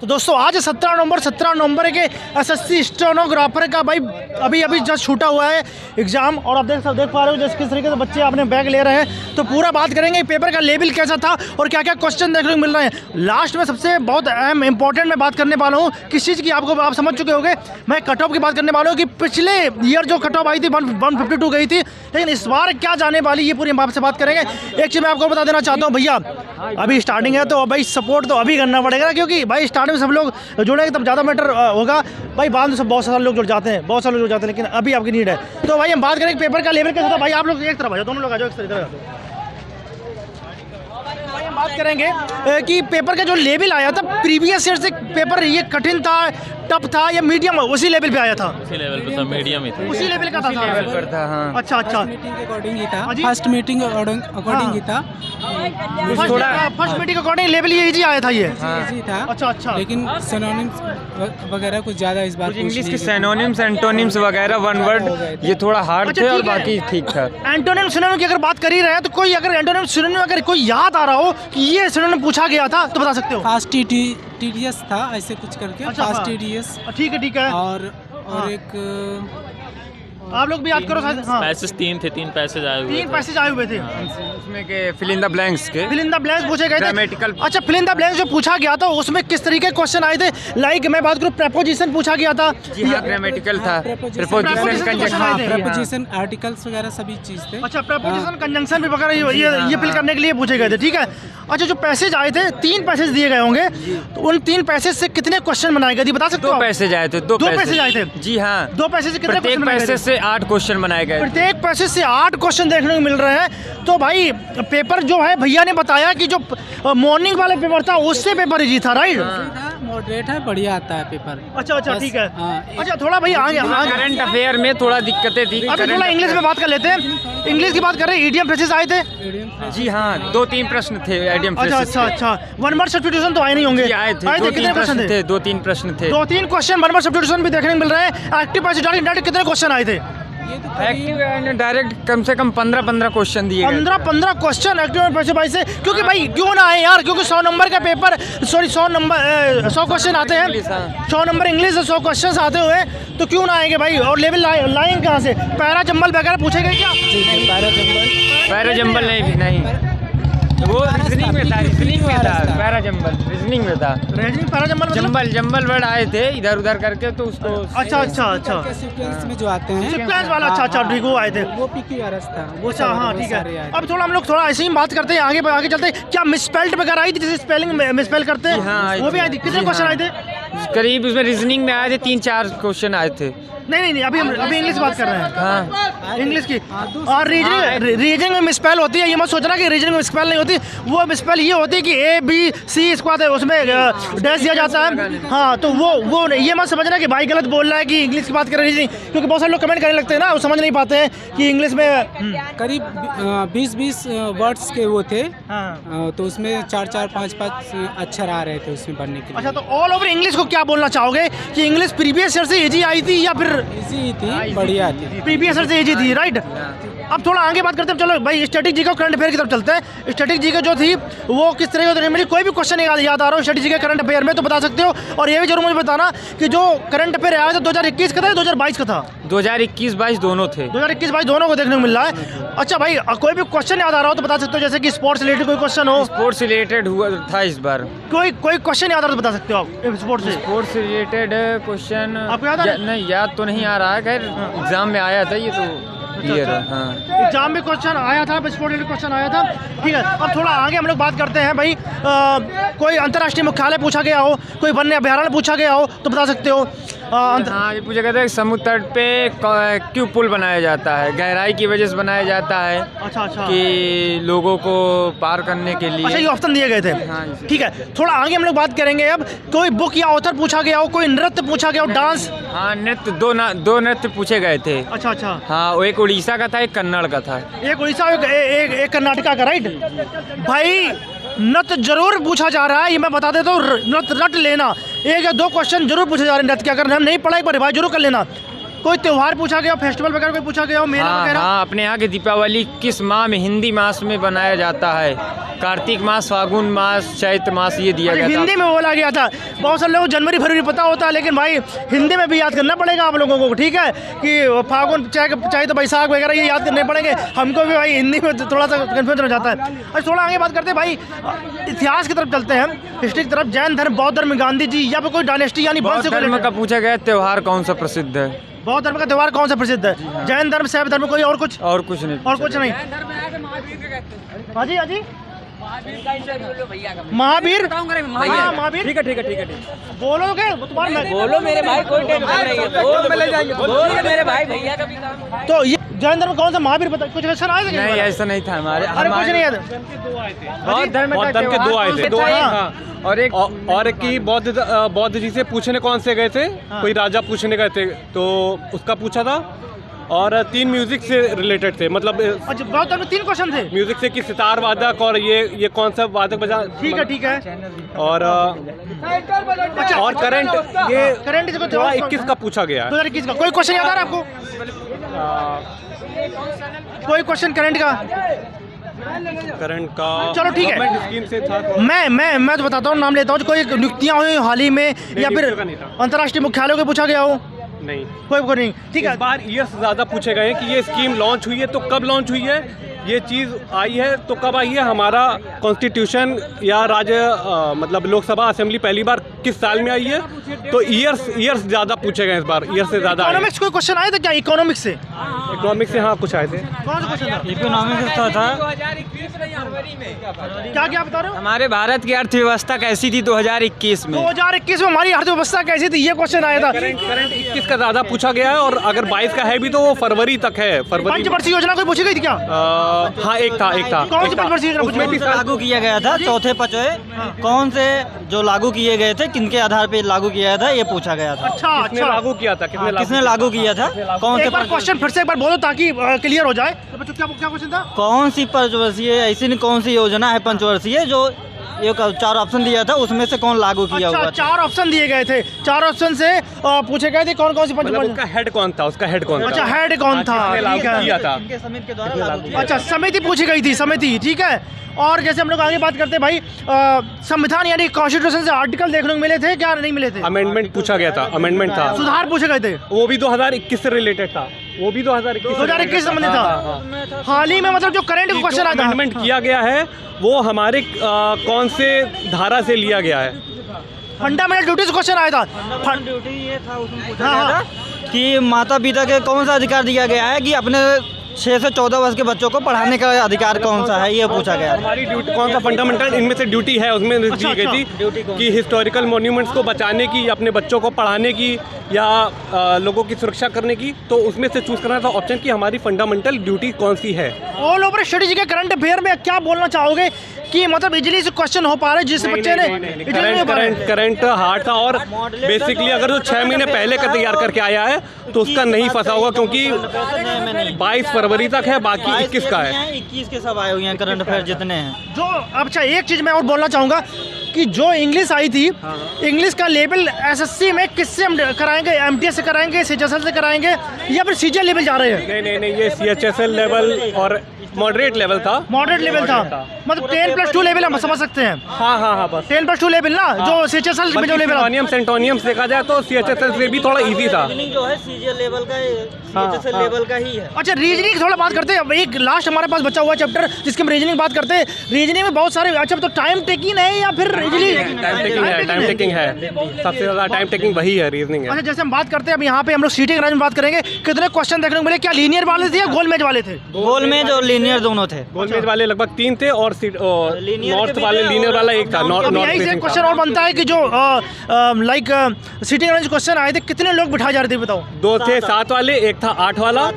तो दोस्तों आज 17 नवंबर के एसएससी स्टेनोग्राफर का भाई अभी जस्ट छूटा हुआ है एग्ज़ाम। और आप देख पा रहे हो जिस किस तरीके से बच्चे अपने बैग ले रहे हैं। तो पूरा बात करेंगे पेपर का लेवल कैसा था और क्या क्या क्वेश्चन देखने को मिल रहे हैं। लास्ट में सबसे बहुत अहम इंपॉर्टेंट मैं बात करने वाला हूँ किस चीज़ की, आप समझ चुके होंगे। मैं कट ऑफ की बात करने वाला हूँ कि पिछले ईयर जो कट ऑफ आई थी 152 गई थी, लेकिन इस बार क्या जाने वाली ये पूरी आपसे बात करेंगे। एक चीज़ मैं आपको बता देना चाहता हूँ भैया, अभी स्टार्टिंग है तो भाई सपोर्ट तो अभी करना पड़ेगा, क्योंकि भाई स्टार्टिंग में सब लोग जुड़ेंगे तब ज़्यादा मैटर होगा। भाई बाद में सब बहुत सारे लोग जुड़ जाते हैं, लेकिन अभी आपकी नीड है। तो भाई हम बात करें पेपर का लेवल कैसा था। भाई आप लोग एक तरफ आ जाओ, दोनों लोग आ जाओ, एक तरफ आ जाओ। भाई हम बात करेंगे कि पेपर का जो लेवल आया था प्रीवियस ईयर से पेपर ये कठिन था, टफ था या मीडियम उसी लेवल पे आया था? उसी लेवल पे था, मीडियम ही था, उसी लेवल का था। हाँ। अच्छा मीटिंग के अकॉर्डिंग ही था, फर्स्ट मीटिंग अकॉर्डिंग ही था। फर्स्ट मीटिंग अकॉर्डिंग लेवल ये इजी आया था, ये इजी था। अच्छा। लेकिन सिनोनिम्स वगैरह कुछ ज़्यादा इस बार इंग्लिश के सिनोनिम्स एंटोनिम्स वगैरह वन वर्ड ये थोड़ा हार्ड थे और बाकी ठीक था। एंटोनिम सिनोनिम की अगर बात कर ही रहे हैं तो कोई अगर एंटोनिम सिनोनिम अगर कोई याद आ रहा हो कि ये सिनोनिम पूछा गया था तो बता सकते हो? फास्ट टीडीएस था ऐसे कुछ करके। अच्छा, फास्ट टीडीएस ठीक है। और एक आप लोग भी याद करो शायद। हाँ। पैसेज तीन पैसेज आए हुए थे उसमें के फिल इन द ब्लैंक्स पूछे गए थे। ग्रामेटिकल। अच्छा, फिल इन द ब्लैंक्स जो पूछा गया था उसमें किस तरीके के क्वेश्चन आए थे? लाइक मैं बात करूं प्रेपोजिशन पूछा गया था। जी हाँ, ग्रामेटिकल था, प्रेपोजिशन आर्टिकल्स वगैरह सभी चीज थे। अच्छा, प्रेपोजिशन कंजंक्शन भी वगैरह ये फिल करने के लिए पूछे गए थे, ठीक है। अच्छा, जो पैसेज आए थे 3 पैसेज दिए गए होंगे, तो उन 3 पैसेज से कितने क्वेश्चन बनाए गए थे बता सकते हो? 2 पैसेज आए थे। 2 पैसेज आए थे। जी हाँ, 2 पैसेज से कितने प्रत्येक पैसेज से 8 क्वेश्चन बनाए गए। प्रत्येक पैसेज से 8 क्वेश्चन देखने को मिल रहे हैं। तो भाई पेपर जो है भैया ने बताया कि जो मॉर्निंग वाला पेपर था उससे पेपर इजी था, राइट? मॉडरेट है, बढ़िया आता है पेपर। अच्छा ठीक है। अच्छा, थोड़ा भाई आगे करंट अफेयर में थोड़ा दिक्कतें थी। अभी थोड़ा इंग्लिश में बात कर लेते हैं। इंग्लिश की बात कर रहे हैं, ईडीएम फ्रेजेस आए थे। जी हाँ, 2-3 प्रश्न थे ईडीएम फ्रेजेस। अच्छा, वन वर्ड सब्स्टिट्यूशन तो आए नहीं होंगे? आए थे। कितने क्वेश्चन थे? 2-3 प्रश्न थे। 2-3 क्वेश्चन वन वर्ड सब्स्टिट्यूशन भी देखने को मिल रहे हैं। एक्टिव पैसिव डायरेक्ट कितने क्वेश्चन आए थे? एक्टिव एंड डायरेक्ट कम से कम 15 क्वेश्चन दिए गए। 15 क्वेश्चन एक्टिव एंड पैसिव से, क्योंकि भाई क्यों ना आए यार, क्योंकि 100 नंबर का पेपर 100 क्वेश्चन आते हैं। 100 नंबर इंग्लिश से 100 क्वेश्चन आते हुए तो क्यों ना आएंगे भाई? और लेवल लाएंगे कहाँ से? पैरा जंबल वगैरह पूछे गए क्या? पैरा जंबल नहीं, वो रीजनिंग में था। पैरा जंबल रीजनिंग में था। जंबल वर्ड आए थे इधर उधर करके, तो उसको अच्छा सीक्वेंस में जो आते हैं सीक्वेंस वाला। अच्छा ठीक, वो आए थे। वो PQRS था। अच्छा हाँ ठीक है। अब थोड़ा हम लोग थोड़ा ऐसे ही बात करते हैं, आगे चलते हैं। क्या मिसस्पेल्ड वगैरह आई थी, जैसे स्पेलिंग मिसस्पेल करते हैं? हाँ, वो भी आई थी। कितने क्वेश्चन आए थे? करीब उसमें रीजनिंग में आए थे 3-4 क्वेश्चन आए थे। नहीं, अभी इंग्लिश बात कर रहे हैं। हाँ, इंग्लिश की। और रीजनिंग में मिसस्पेल होती है, ये मत सोचना कि रीजनिंग में मिसस्पेल नहीं होती। वो मिसस्पेल ये होती है कि ABC इसको आता है, उसमें डैश दिया जाता है। हाँ, तो वो ये मत समझना कि भाई गलत बोल रहा है कि इंग्लिश की बात कर रहे हैं, क्योंकि बहुत सारे लोग कमेंट करने लगते हैं ना, वो समझ नहीं पाते हैं कि इंग्लिश में करीब 20 वर्ड्स के वो थे। तो उसमें 4-4, 5-5 अक्षर आ रहे थे उसमें पढ़ने के लिए। अच्छा, तो ऑल ओवर इंग्लिश को क्या बोलना चाहोगे कि इंग्लिश प्रीवियस ईयर से इजी आई थी या फिर इजी थी? बढ़िया थी, प्रीवियस ईयर से इजी थी, राइट? अब थोड़ा आगे बात करते हैं। चलो भाई स्टैटिक जी का करंट अफेयर की तरफ चलते हैं। स्टैटिक जी का जो थी वो किस तरह की? मुझे कोई भी क्वेश्चन याद आ रहा हो स्टैटिक जी के करंट अफेयर में तो बता सकते हो। और ये भी जरूर मुझे बताना कि जो करंट अफेयर आया था 2021 का था या 2022 का था? 2021-22 दोनों थे। 2021-22 दोनों को देखने को मिल रहा है। अच्छा भाई, कोई भी क्वेश्चन याद आ रहा हो तो बता सकते हो, जैसे कि स्पोर्ट्स रिलेटेड कोई क्वेश्चन हो? स्पोर्ट्स रिलेटेड हुआ था इस बार। कोई क्वेश्चन याद आ रहा तो बता सकते हो आप स्पोर्ट्स रिलेटेड क्वेश्चन? आपको याद है? नहीं, याद तो नहीं आ रहा है, खैर एग्जाम में आया था ये तो। हाँ, एग्जाम में क्वेश्चन आया था, स्पोर्ट रिलेटेड क्वेश्चन आया था, ठीक है। अब थोड़ा आगे हम लोग बात करते हैं भाई। कोई अंतर्राष्ट्रीय मुख्यालय पूछा गया हो, कोई वन्य अभ्यारण्य पूछा गया हो तो बता सकते हो। हाँ, ये पूछा गया था समुद्र तट पे क्यों पुल बनाया जाता है? गहराई की वजह से बनाया जाता है। अच्छा कि लोगों को पार करने के लिए। अच्छा, ये ऑप्शन दिए गए थे। हाँ, ठीक है। थोड़ा आगे हम लोग बात करेंगे अब। कोई बुक या ऑथर पूछा गया हो, कोई नृत्य पूछा गया हो, डांस? हाँ, नृत्य 2 नृत्य पूछे गए थे। अच्छा। हाँ, वो एक उड़ीसा का था, एक कन्नड़ का था। एक उड़ीसा एक कर्नाटका का, राइट? भाई नृत्य जरूर पूछा जा रहा है, ये मैं बता देता हूँ। नृत्य रट लेना, 1 या 2 क्वेश्चन जरूर पूछे जा रहे हैं नृत्य के। अगर हम नहीं पढ़ाई पर रिवाइज जरूर कर लेना। कोई त्यौहार पूछा गया, फेस्टिवल वगैरह कोई पूछा गया हो, मेला हाँ वगैरह? हाँ, अपने यहाँ की दीपावली किस माह में, हिंदी मास में बनाया जाता है? कार्तिक मास, फागुन मास, चैत्र मास, ये दिया अरे गया हिंदी में बोला गया था। बहुत सारे लोगों को जनवरी फरवरी पता होता है, लेकिन भाई हिंदी में भी याद करना पड़ेगा आप लोगों को, ठीक है? कि फागुन चाहे तो बैसाख वगैरह ये याद करने पड़ेंगे हमको भी भाई, हिंदी में थोड़ा सा कन्फ्यूजन हो जाता है। अच्छा थोड़ा आगे बात करते हैं भाई, इतिहास की तरफ चलते हैं, हिस्ट्री की तरफ। जैन धर्म, बौद्ध धर्म, गांधी जी, या फिर कोई डायनेस्टी यानी वंश बौद्ध से कोई धर्म का related? पूछा गया त्योहार कौन सा प्रसिद्ध है? बौद्ध धर्म का त्यौहार कौन सा प्रसिद्ध है? जैन धर्म, शैव धर्म, कोई और कुछ? और कुछ नहीं। और कुछ नहीं? हाँ जी, हाँ जी, महावीर। हाँ, महावीर। ठीक है बोलोगे तुम्हारा? बोलो मेरे भाई, कोई टेंशन नहीं है, बोलो मेरे भाई, भैया का भी काम। तो ये जैन धर्म कौन सा महावीर पता, कुछ क्वेश्चन आए थे? नहीं, ऐसा नहीं था हमारे। अरे कुछ नहीं याद। बौद्ध धर्म के दो आए थे, हाँ। और एक कि बौद्ध जी से पूछने कौन से गए थे, कोई राजा पूछने गए थे तो उसका पूछा था, और 3 म्यूजिक से रिलेटेड थे, मतलब अच्छा बौद्ध धर्म में 3 क्वेश्चन थे। म्यूजिक से कि सितार वादक और ये कौन सा वादक बजा। ठीक है ठीक है। और अच्छा और करंट ये करंट इसको 2021 का पूछा गया है। 2021 का कोई क्वेश्चन याद आ रहा है आपको? कोई क्वेश्चन करंट का? करंट का चलो ठीक है। गवर्नमेंट स्कीम से था। मैं तो बताता हूँ, नाम लेता हूँ। कोई नियुक्तियाँ हुई हाल ही में, या फिर नियुक्तियों का नहीं था। अंतर्राष्ट्रीय मुख्यालयों को पूछा गया हो? नहीं, कोई नहीं, ठीक है। इस बार ईयर्स ज़्यादा पूछे गए हैं कि ये स्कीम लॉन्च हुई है तो कब लॉन्च हुई है, ये चीज़ आई है तो कब आई है, हमारा कॉन्स्टिट्यूशन या मतलब लोकसभा असेंबली पहली बार किस साल में आई है, तो ईयर्स ज़्यादा पूछे गए इस बार, ईयर्स से ज़्यादा। इकोनॉमिक्स कोई क्वेश्चन आए थे क्या? इकोनॉमिक्स से? इकोनॉमिक्स से हाँ कुछ आए थे। कौन सा क्वेश्चन था? इकोनॉमिक्स था क्या बता रहे हो? हमारे भारत की अर्थव्यवस्था कैसी थी 2021 में? 2021 में हमारी अर्थव्यवस्था कैसी थी, ये क्वेश्चन आया था। करंट 21 का ज़्यादा पूछा गया है, और अगर 22 का है भी तो वो फरवरी तक है। फरवरी पंचवर्षीय योजना कोई पूछी गई थी क्या? हाँ एक था कौन सी पंचवर्षीय योजना पूछी उसमें गई? भी लागू किया गया था, चौथे पचवे कौन से जो लागू किए गए थे, किनके आधार पे लागू किया था, ये पूछा गया था। अच्छा किसने अच्छा, लागू किया था, किसने लागू किया था, कौन से एक बार क्वेश्चन फिर से एक बार बोलो ताकि क्लियर हो जाए। तो बच्चों क्या क्वेश्चन था? कौन सी पंचवर्षीय, ऐसी नहीं कौन सी योजना है पंचवर्षीय जो ये 4 ऑप्शन दिया था, उसमें से कौन लागू किया अच्छा, हुआ था? 4 ऑप्शन दिए गए थे, 4 ऑप्शन से पूछे गए थे कौन कौन सी मतलब उसका हेड कौन था, उसका हेड कौन था? अच्छा हेड कौन था, किसने लागू ठीक है। किया था? इनके समिति के द्वारा लागू किया। अच्छा समिति पूछी गई थी, समिति, ठीक है। और जैसे हम लोग आगे बात करते हैं भाई, संविधान यानी कॉन्स्टिट्यूशन से आर्टिकल देखने को मिले थे क्या, नहीं मिले थे? अमेंडमेंट पूछा गया था, अमेंडमेंट था, सुधार पूछे गए थे, वो भी 2021 से रिलेटेड था, वो भी 2021 संबंधित था। हाल ही में मतलब जो करंट क्वेश्चन आया था, अमेंडमेंट किया गया है वो हमारे कौन से धारा से लिया गया है? फंडामेंटल ड्यूटीज क्वेश्चन आया था। ड्यूटी ये था, उसमें पूछा हाँ, गया था कि माता पिता के कौन सा अधिकार दिया गया है कि अपने 6 से 14 वर्ष के बच्चों को पढ़ाने का अधिकार कौन सा है, ये पूछा गया था। हमारी ड्यूटी कौन सा फंडामेंटल इनमें से ड्यूटी है, उसमें दी गई थी कि हिस्टोरिकल मॉन्यूमेंट्स को बचाने की, अपने बच्चों को पढ़ाने की, या लोगों की सुरक्षा करने की, तो उसमें से चूज करना था ऑप्शन कि हमारी फंडामेंटल ड्यूटी कौन सी है। ऑल ओवर स्टडीज के करंट अफेयर में क्या बोलना चाहोगे कि मतलब इजीली से क्वेश्चन हो पा रहे जिस बच्चे ने करंट हार्ड था, और बेसिकली अगर जो 6 महीने पहले का तैयार करके आया है तो उसका नहीं फंसा होगा, क्योंकि 22 फरवरी तक है, बाकी 21 का है। 21 के सब आए हुए हैं करंट अफेयर जितने हैं। जो अच्छा एक चीज़ मैं और बोलना चाहूँगा कि जो इंग्लिश आई थी, इंग्लिश का लेवल एसएससी में किससे हम कराएंगे? एमटीएस से कराएंगे, सीएचएसएल से कराएंगे, या फिर सीजीएल लेवल जा रहे हैं? नहीं, ये सीएचएसएल लेवल और मॉडरेट लेवल था। मॉडरेट लेवल था, मतलब 10+2 लेवल हम समझ सकते हैं। हाँ बस 10+2 लेवल ना, जो सीएचएसएल में जो लेवल सेंटोनियम्स देखा जाए तो सीएचएसएल से भी थोड़ा इजी था। जो है सीजीएल लेवल का, सीएचएसएल लेवल का ही है। अच्छा रीजनिंग थोड़ा बात करते हैं, एक लास्ट हमारे पास बचा हुआ चैप्टर जिसकी हम रीजनिंग बात करते हैं। रीजनिंग में बहुत सारे, अच्छा तो टाइम टेकिंग है या फिर इजीली टाइम टेकिंग है, सबसे ज़्यादा टाइम टेकिंग वही है, रीजनिंग है। अच्छा जैसे हम बात करते हैं अब यहाँ पे हम लोग सीटिंग अरेंज में बात करेंगे, कितने क्वेश्चन देखने को मिले? क्या लीनियर वाले थे या गोल मेज वाले थे? गोल मेज और लीनियर दोनों थे। गोल मेज वाले लगभग 3 थे, और नॉर्थ वाले लीनियर वाला एक था। यही से क्वेश्चन और बनता है कि जो लाइक सीटिंग अरेंज क्वेश्चन आए थे, कितने लोग बिठाए जा रहे थे बताओ? 2 थे 7 वाले, एक था 8 वाला,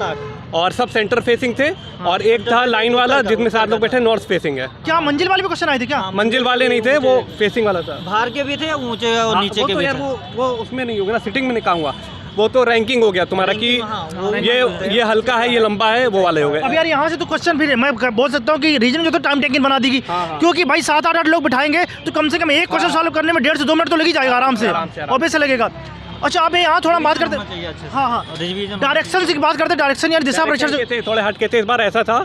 और सब सेंटर फेसिंग थे, और एक था लाइन वाला जिसमें 7 लोग बैठे, नॉर्थ फेसिंग है। क्या मंजिल वाले भी क्वेश्चन आए थे क्या? मंजिल वाले नहीं थे, वो फेसिंग वाला था। बाहर के भी थे, ऊंचे और नीचे वो के तो भी यार थे। वो उसमें नहीं होगा ना, सिटिंग में नहीं कहूँगा, वो तो रैंकिंग हो गया तुम्हारा कि ये हल्का है, ये लंबा है, वो वाले हो गए। अब यार यहाँ से तो क्वेश्चन फिर मैं बोल सकता हूँ कि रीजनिंग जो तो टाइम टेकिंग बना देगी, क्योंकि भाई 7-8 लोग बिठाएंगे तो कम से कम एक क्वेश्चन सॉल्व करने में 1.5 से 2 मिनट तो लग ही जाएगा आराम से, ऑब्वियस लगेगा। अच्छा अब यहाँ थोड़ा बात करते होना चाहिए अच्छे से। हाँ हाँ रिवीजन डायरेक्शन की बात करते, डायरेक्शन यानी दिशा Direction परीक्षण के थे, थोड़े हट के थे। इस बार ऐसा था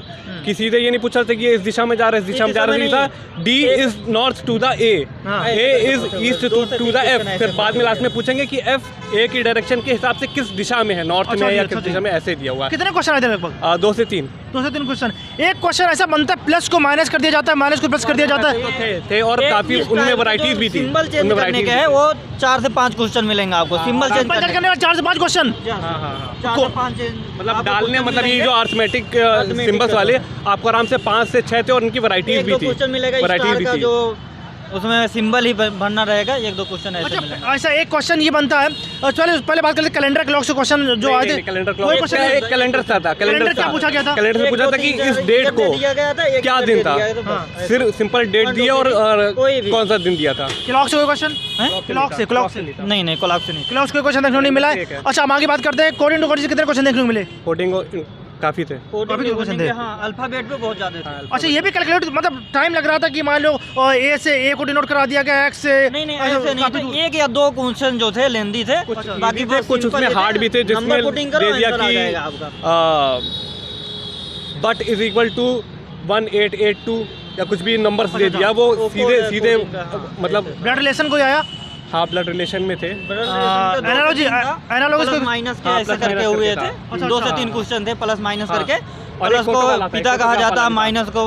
कि सीधे ये नहीं पूछा था कि ये इस दिशा में जा रहा है, इस दिशा में जा रहा है, था D is north to the A, A is east to the F. फिर बाद में लास्ट में पूछेंगे कि एफ ए की डायरेक्शन के हिसाब से किस दिशा में है, नॉर्थ में या किस दिशा में, ऐसे दिया हुआ है। कितने क्वेश्चन आए थे लगभग? 2 से 3 क्वेश्चन। एक क्वेश्चन ऐसा बनता है प्लस को माइनस कर दिया जाता है, माइनस को प्लस कर दिया जाता है। थे और काफी उनमें वैरायटीज भी थी। सिंबल चेंज करने के है वो 4 से 5 क्वेश्चन मिलेंगे आपको। सिंबल चेंज करने वाले 4 से 5 क्वेश्चन। 4 से 5 मतलब डालने, मतलब ये जो अर्थमेटिक सिंबल्स वाले आपको आराम से 5 से 6 थे और उनकी वैरायटीज भी थी। क्वेश्चन मिलेगा वैरायटीज भी का थी। जो उसमें सिंबल ही भरना रहेगा, 1-2 क्वेश्चन ऐसे मिलेंगे। अच्छा ऐसा एक क्वेश्चन ये बनता है। चलिए पहले बात करते कैलेंडर क्लॉक से क्वेश्चन जो आए थे। कैलेंडर कोई क्लॉक क्वेश्चन एक कैलेंडर था, कैलेंडर क्या पूछा गया था? कैलेंडर से पूछा था कि इस डेट को क्या दिन था, सिर्फ सिंपल डेट दिया और कौन सा दिन दिया था। क्लॉक से कोई क्वेश्चन? क्लॉक से नहीं क्लॉक से नहीं। क्लॉक से कोई क्वेश्चन देखने को नहीं मिला है। अच्छा हम आगे बात करते हैं कोडिंग टू कोडिंग से कितने क्वेश्चन देखने को मिले? कोडिंग काफी थे। कोडिंग हाँ अल्फाबेट पे बहुत ज़्यादा था। अच्छा ये भी कैलकुलेट, मतलब टाइम लग रहा था कि मान लो ए से ए को डिनोट करा दिया गया, एक्स से नहीं ऐसे नहीं थे। 1 या 2 क्वेश्चन जो थे लेंदी थे, बाकी कुछ उसमें हार्ड भी थे जिसमें दे दिया कि बट इज इक्वल टू 1882 या कुछ भी नंबर्स दे दिया। वो सीधे मतलब ब्लड रिलेशन कोई आया? हाँ ब्लड रिलेशन में थे। एनालॉजी प्लस माइनस के ऐसे करके हुए थे। 2 से 3 क्वेश्चन थे प्लस माइनस करके। प्लस को पिता कहा जाता है, माइनस को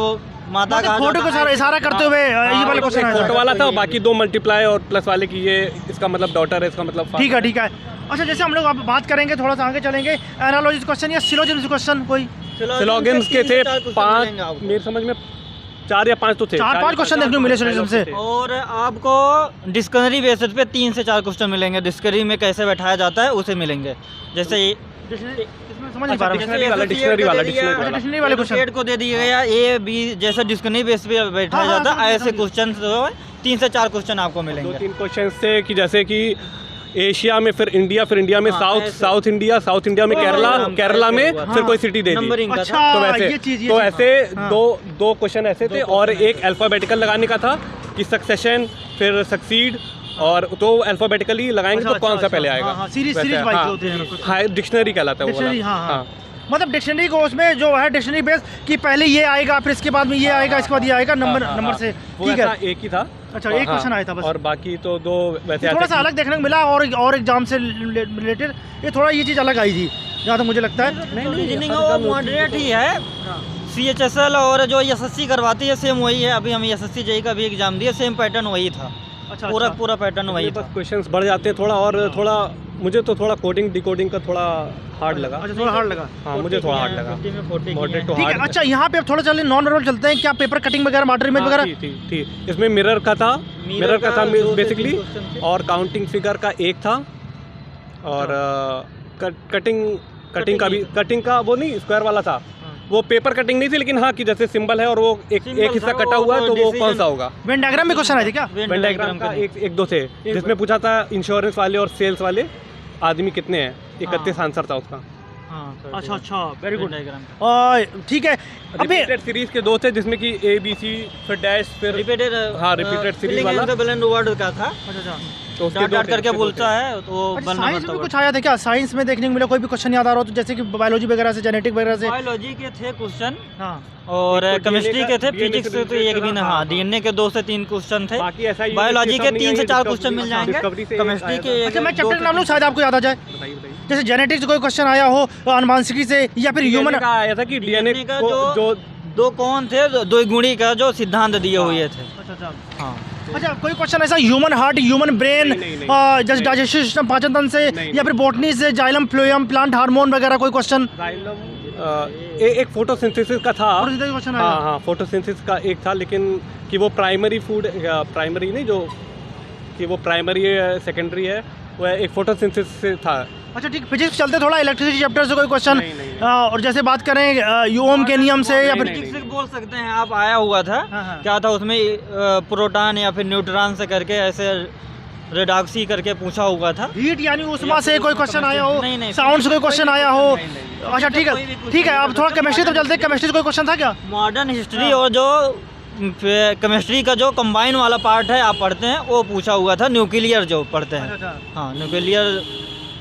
माता कहा जाता है। फोटो को सारा इशारा करते हुए ये वाला क्वेश्चन आया। फोटो वाला था, बाकी 2 मल्टीप्लाई और प्लस वाले की ये इसका मतलब डॉटर है, इसका मतलब ठीक है। अच्छा जैसे हम लोग अब बात करेंगे, थोड़ा सा आगे चलेंगे, एनालॉजी क्वेश्चन या सिलोजिम्स क्वेश्चन कोई? सिलोगिम्स के थे 5, मेरी समझ में 4 या 5 तो थे। 4-5 क्वेश्चन देखने को मिले सिलोजिम्स से। और आपको डिस्कवरी बेसिस पे 3 से 4 क्वेश्चन मिलेंगे। डिस्कवरी में कैसे बैठाया जाता है उसे मिलेंगे। जैसे समझ नहीं पा रहा डिक्शनरी वाला क्वेश्चन पेड को दे दिया गया ए बी, जैसे डिस्कवरी बेस पे बैठाया जाता है ऐसे क्वेश्चन 3 से 4 क्वेश्चन आपको मिलेंगे। 2-3 क्वेश्चन थे कि जैसे कि एशिया में, फिर इंडिया में साउथ इंडिया में केरला में फिर कोई सिटी दे दी। अच्छा, तो ऐसे 2 क्वेश्चन ऐसे थे और एक अल्फाबेटिकल लगाने का था कि सक्सेशन फिर सक्सीड, और तो अल्फाबेटिकली लगाएंगे तो कौन सा पहले आएगा। सीरीज वाइज होते हैं। हाँ डिक्शनरी कहलाता है वो वाला। हाँ मतलब डिक्शनरी को उसमें जो है डिक्शनरी बेस कि पहले ये आएगा, फिर इसके बाद में ये आएगा, इसके बाद ये आएगा, नंबर से। ठीक है, एक ही था। अच्छा एक क्वेश्चन आया था बस, और बाकी तो 2 वैसे थोड़ा सा अलग देखने को मिला। और एग्जाम से रिलेटेड ये थोड़ा ये चीज़ अलग आई थी जहाँ तक मुझे लगता है। रीजनिंग वो मॉडरेट ही है। CHSL और जो SSC करवाती है सेम वही है। अभी हम SSC JEE का भी एग्जाम दिए, सेम पैटर्न वही था। अच्छा पूरा पैटर्न वही था। क्वेश्चंस बढ़ जाते हैं थोड़ा, और थोड़ा मुझे तो थोड़ा कोडिंग डिकोडिंग का थोड़ा हार्ड लगा। अच्छा थोड़ा हार्ड लगा। हाँ मुझे थोड़ा हार्ड लगा। मॉडरेट टू ठीक है। हार्ड। अच्छा यहाँ पे अब थोड़ा चलिए नॉन वर्बल चलते हैं। क्या पेपर कटिंग वगैरह, वाटर इमेज वगैरह? थी। इसमें मिरर का था बेसिकली, और काउंटिंग फिगर का एक था, और कटिंग का वो नहीं स्क्वायर वाला था। वो पेपर कटिंग नहीं थी, लेकिन हाँ कि जैसे सिंबल है और वो एक हिस्सा कटा हुआ है तो वो कौन सा होगा। वेन डायग्राम में क्वेश्चन आए थे क्या? वेन डायग्राम का 1-2 थे, जिसमें पूछा था इंश्योरेंस वाले और सेल्स वाले आदमी कितने हैं। 31 आंसर था उसका। अच्छा वेरी गुड। ठीक है। अभी रिपीटेड सीरीज के 2 थे, जिसमें कि ABC फिर डैश फिर रिपीटेड। हाँ रिपीटेड सीरीज वाला वर्ड का था। तो उसके डाट करके बोलता है तो साइंस में कुछ आया था क्या? साइंस में देखने को मिला कोई भी क्वेश्चन याद आ रहा हो तो, जैसे कि बायोलॉजी वगैरह से, जेनेटिक वगैरह से? बायोलॉजी के थे क्वेश्चन, हाँ, और केमिस्ट्री के थे, फिजिक्स से तो एक भी नहीं। हाँ DNA के 2 से 3 क्वेश्चन थे। बायोलॉजी के 3 से 4 क्वेश्चन मिल जाएंगे। केमिस्ट्री के अच्छा मैं चैप्टर नाम लूँ शायद आपको याद आ जाए। जैसे जेनेटिक्स से कोई क्वेश्चन आया हो, अनुवांशिकी से, या फिर ह्यूमन का आया था कि DNA का जो 2 कौन थे, 2 गुणी का जो सिद्धांत दिए हुए थे। हाँ। अच्छा कोई क्वेश्चन ऐसा ह्यूमन हार्ट, ह्यूमन ब्रेन, जैसे डाइजेस्टिव सिस्टम, पाचन तंत्र से, या फिर बॉटनी से, जाइलम फ्लोएम, प्लांट हार्मोन वगैरह कोई क्वेश्चन? एक फोटोसिंथेसिस का था। क्वेश्चन आया। हाँ फोटोसिंथेसिस का एक था, लेकिन कि वो प्राइमरी फूड, प्राइमरी नहीं, जो कि वो प्राइमरी है सेकेंडरी है, वो एक फोटोसिंथेसिस से था। अच्छा ठीक। फिजिक्स चलते थोड़ा, इलेक्ट्रिसिटी चैप्टर से कोई क्वेश्चन? और जैसे बात करें ओम के नियम से, या फिर फिजिक्स बोल सकते हैं आप, आया हुआ था। क्या था उसमें, प्रोटॉन या फिर न्यूट्रॉन से करके ऐसे रेडॉक्सी करके पूछा हुआ था। हीट यानी उष्मा से कोई क्वेश्चन आया हो? नहीं। साउंड से कोई क्वेश्चन आया हो? अच्छा ठीक है। अब थोड़ा केमिस्ट्री तो चलते हैं। केमिस्ट्री से कोई क्वेश्चन था क्या? मॉडर्न हिस्ट्री और जो केमिस्ट्री का जो कंबाइन वाला पार्ट है आप पढ़ते हैं वो पूछा हुआ था, न्यूक्लियर जो पढ़ते हैं। अच्छा हाँ न्यूक्लियर।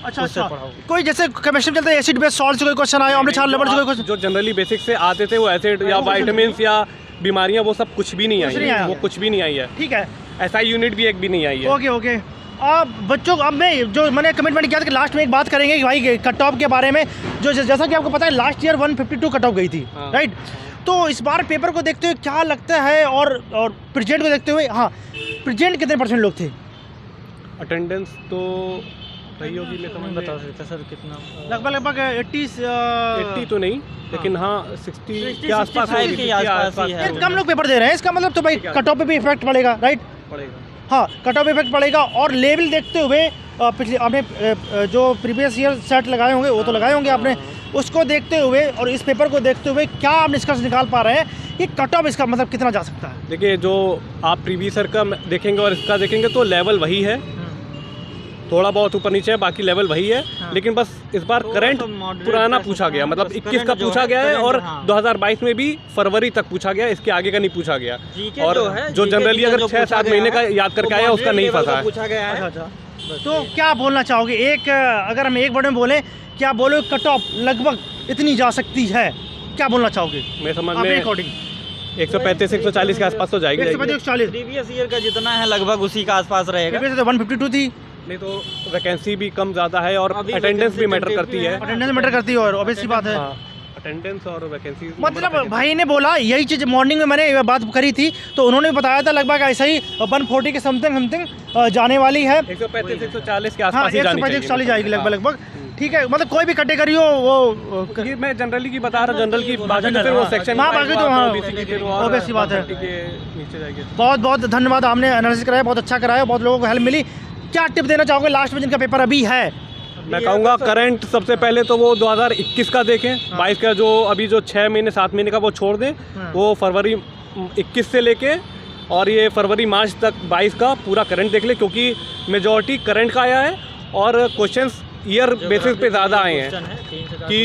अच्छा उससे अच्छा पढ़ा हुआ। कोई जैसे केमिस्ट्री चलते एसिड बेस सॉल्ट से कोई क्वेश्चन आया, अम्ल क्षार लवण से कोई क्वेश्चन? जो जनरली बेसिक से आते थे वो एसिड या वाइटामिन या बीमारियां वो सब कुछ भी नहीं कुछ नहीं आई आया। है, वो कुछ भी नहीं आई है। ठीक है, SI यूनिट भी एक भी नहीं आई है। Okay okay. अब बच्चों अब मैं जो मैंने कमिटमेंट किया था कि लास्ट में एक बात करेंगे कि भाई कट ऑफ के बारे में, जो जैसा कि आपको पता है लास्ट ईयर 152 कट ऑफ गई थी, हाँ। राइट? तो इस बार पेपर को देखते हुए क्या लगता है, और प्रेजेंट को देखते हुए, हाँ प्रेजेंट कितने % लोग थे? अटेंडेंस तो रही होगी, मैं समझ बता सकते सर कितना? लगभग 80 तो नहीं, लेकिन हाँ 60 के आसपास 65 होगी, के 60 आसपास ही है। यार कम लोग पेपर दे रहे हैं, इसका मतलब तो भाई कट ऑफ पे भी इफेक्ट पड़ेगा, राइट? पड़ेगा। हाँ कट ऑफ इफेक्ट पड़ेगा। और लेवल देखते हुए पिछले आपने जो प्रीवियस ईयर सेट लगाए होंगे वो तो लगाए होंगे आपने, उसको देखते हुए और इस पेपर को देखते हुए क्या आप निष्कर्ष निकाल पा रहे हैं कि कट ऑफ इसका मतलब कितना जा सकता है? देखिए, जो आप प्रीवियस ईयर का देखेंगे और इसका देखेंगे तो लेवल वही है, थोड़ा बहुत ऊपर नीचे है, बाकी लेवल वही है। लेकिन बस इस बार करंट पुराना पूछा गया, मतलब 21 का पूछा गया है और 2022 में भी फरवरी तक पूछा गया, इसके आगे का नहीं पूछा गया। और जो जनरली अगर 6-7 महीने का याद करके आया उसका नहीं फंसा है। पूछा गया है। अच्छा, तो क्या बोलना चाहोगे? एक अगर हम एक वर्ड में बोलें, क्या बोलो कट ऑफ लगभग इतनी जा सकती है, क्या बोलना चाहोगे मेरे समझ आपके में अकॉर्डिंग? 135-140 के आसपास तो जाएगी। 140 प्रीवियस ईयर का जितना है लगभग उसी का आसपास रहेगा। 152 थी। नहीं तो वैकेंसी भी कम ज़्यादा है और अटेंडेंस भी मैटर करती है। अटेंडेंस मैटर करती है और ऑब्वियस सी बात है। अटेंडेंस और वैकेंसी मतलब भाई ने बोला यही चीज़, मॉर्निंग में मैंने बात करी थी तो उन्होंने बताया था लगभग ऐसा ही 140 के समथिंग जाने वाली है। 135-140 के हाँ आसपास ही जानी 140 जाएगी लगभग। ठीक है, मतलब कोई भी कैटेगरी हो वो ये मैं जनरली की बता रहा, जनरल की बाकी तो फिर वो सेक्शन हाँ, बाकी तो हाँ, obvious सी बात है। नीचे जाएगी। बहुत बहुत धन्यवाद, आपने एनालिसिस कराया, बहुत अच्छा कराया, बहुत लोगों को हेल्प मिली। क्या टिप देना चाहोगे लास्ट में जिनका पेपर अभी है? मैं कहूँगा करंट सबसे पहले तो वो 2021 का देखें, 22 का जो अभी जो 6 महीने 7 महीने का वो छोड़ दें, वो फरवरी 21 से लेके और ये फरवरी मार्च तक 22 का पूरा करंट देख ले, क्योंकि मेजॉरिटी करंट का आया है और क्वेश्चंस ईयर बेसिस पे ज़्यादा आए हैं कि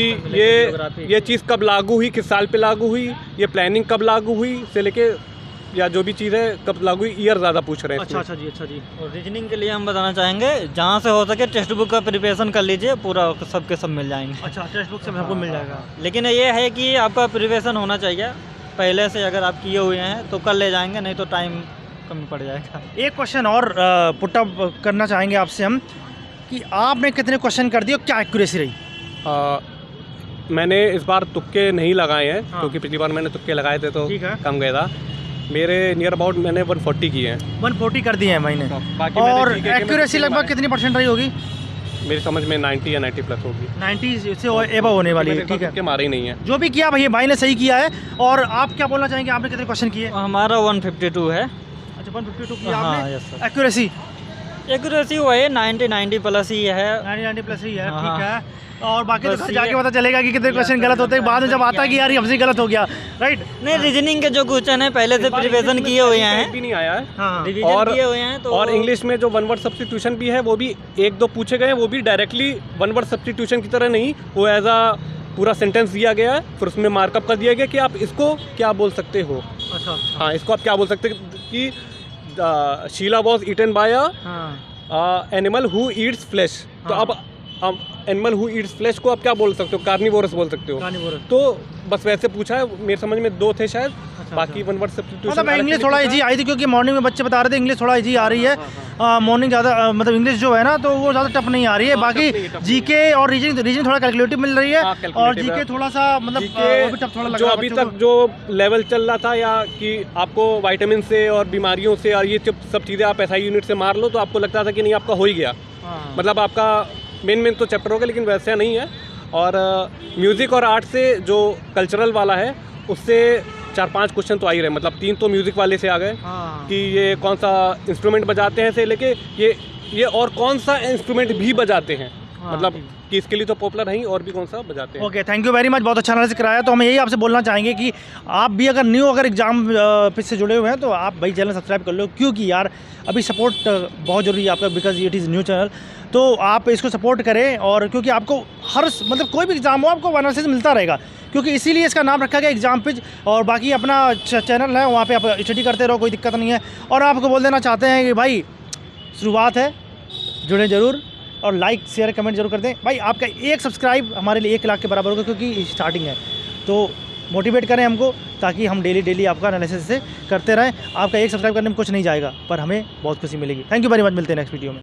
ये चीज़ कब लागू हुई, किस साल पे लागू हुई, ये प्लानिंग कब लागू हुई से लेके या जो भी चीज़ है कब लागू हुई, ईयर ज़्यादा पूछ रहे हैं। अच्छा जी, अच्छा जी। और रीजनिंग के लिए हम बताना चाहेंगे जहाँ से हो सके टेक्स्ट बुक का प्रिपरेशन कर लीजिए, पूरा सबके सब मिल जाएंगे। अच्छा, टेक्स्ट बुक से सबको मिल जाएगा। लेकिन ये है कि आपका प्रिपरेशन होना चाहिए पहले से, अगर आप किए हुए हैं तो कर ले जाएंगे, नहीं तो टाइम कम पड़ जाएगा। एक क्वेश्चन और पुट अप करना चाहेंगे आपसे हम कि आपने कितने क्वेश्चन कर दिए और क्या एक्यूरेसी रही? मैंने इस बार तुक्के नहीं लगाए हैं, क्योंकि पिछली बार मैंने तुक्के लगाए थे तो कम गया था। मेरे नियर अबाउट मैंने 140 किए हैं। 140 कर दिए हैं मैंने। बाकी और एक्यूरेसी लगभग कितनी % रही होगी? मेरी समझ में 90 या 90 प्लस होगी। 90 से एबव होने वाली है। ठीक है, मारे ही नहीं है। जो भी किया भाई ने सही किया है। और आप क्या बोलना चाहेंगे, आपने कितने क्वेश्चन किए? हमारा 152 है। अच्छा, 152 किया हाँ, आपने। Yes sir. एक्यूरेसी वही 90 प्लस ही है। 90 प्लस ही है। हाँ, ठीक है। और बाकी तो घर जाके पता चलेगा कि कितने क्वेश्चन गलत होते हैं, बाद में जब आता है कि यार हमसे गलत हो गया, राइट? नहीं, रीजनिंग के जो क्वेश्चन है पहले से प्रिपरेशन किए हुए हैं, भी नहीं आया है। हाँ। रिवीजन किए हुए हैं तो। और इंग्लिश में जो 1 वर्ड सब्स्टिट्यूशन भी है वो भी 1-2 पूछे गए हैं, वो भी डायरेक्टली 1 वर्ड सब्स्टिट्यूशन की तरह नहीं, वो एज अ पूरा सेंटेंस दिया गया है, फिर उसमें मार्कअप कर दिया गया कि आप इसको क्या बोल सकते हो। अच्छा, हाँ, इसको आप क्या बोल सकते हैं कि Sheela was eaten by animal who eats flesh. तो अब एनिमल हु ईट्स फ्लैश को आप क्या बोल सकते हो? कार्निवोरस बोल सकते हो। तो बस वैसे पूछा है, मेरे समझ में 2 थे शायद। बाकी 1 वर्ड सब्स्टिट्यूशन मतलब इंग्लिश थोड़ा इजी आई थी, क्योंकि मॉर्निंग में बच्चे बता रहे थे इंग्लिश थोड़ा इजी आ रही है। मॉर्निंग ज़्यादा मतलब इंग्लिश जो है ना तो वो ज़्यादा टफ नहीं आ रही है। बाकी जीके और रीजनिंग थोड़ा कैलकुलेटिव मिल रही है। और जीके थोड़ा सा मतलब वो भी टफ थोड़ा लग जो रहा है अभी बच्चों तक जो लेवल चल रहा था, या कि आपको विटामिन से और बीमारियों से और ये सब चीज़ें आप SI यूनिट से मार लो, तो आपको लगता था कि नहीं आपका हो ही गया, मतलब आपका मेन तो चैप्टर होगा, लेकिन वैसा नहीं है। और म्यूज़िक और आर्ट से जो कल्चरल वाला है उससे 4-5 क्वेश्चन तो आ ही रहे, मतलब 3 तो म्यूज़िक वाले से आ गए कि ये कौन सा इंस्ट्रूमेंट बजाते हैं से लेके ये और कौन सा इंस्ट्रूमेंट भी बजाते हैं, मतलब कि इसके लिए तो पॉपुलर नहीं और भी कौन सा बजाते हैं। Okay, thank you very much, बहुत अच्छा एनालिसिस कराया। तो हम यही आपसे बोलना चाहेंगे कि आप भी अगर एग्जाम से जुड़े हुए हैं तो आप भाई चैनल सब्सक्राइब कर लो, क्योंकि यार अभी सपोर्ट बहुत ज़रूरी है आपका, because it is new channel. तो आप इसको सपोर्ट करें, और क्योंकि आपको हर मतलब कोई भी एग्जाम हो आपको एनालिसिस मिलता रहेगा, क्योंकि क्योंकि इसीलिए इसका नाम रखा गया एग्जाम पेज। और बाकी अपना चैनल है, वहाँ पे आप स्टडी करते रहो, कोई दिक्कत नहीं है। और आपको बोल देना चाहते हैं कि भाई शुरुआत है, जुड़ें ज़रूर और लाइक शेयर कमेंट जरूर कर दें। भाई आपका एक सब्सक्राइब हमारे लिए 1 लाख के बराबर होगा, क्योंकि स्टार्टिंग है। तो मोटिवेट करें हमको, ताकि हम डेली आपका एनालिसिस से करते रहें। आपका एक सब्सक्राइब करने में कुछ नहीं जाएगा, पर हमें बहुत खुशी मिलेगी। थैंक यू वेरी मच, मिलते हैं नेक्स्ट वीडियो में।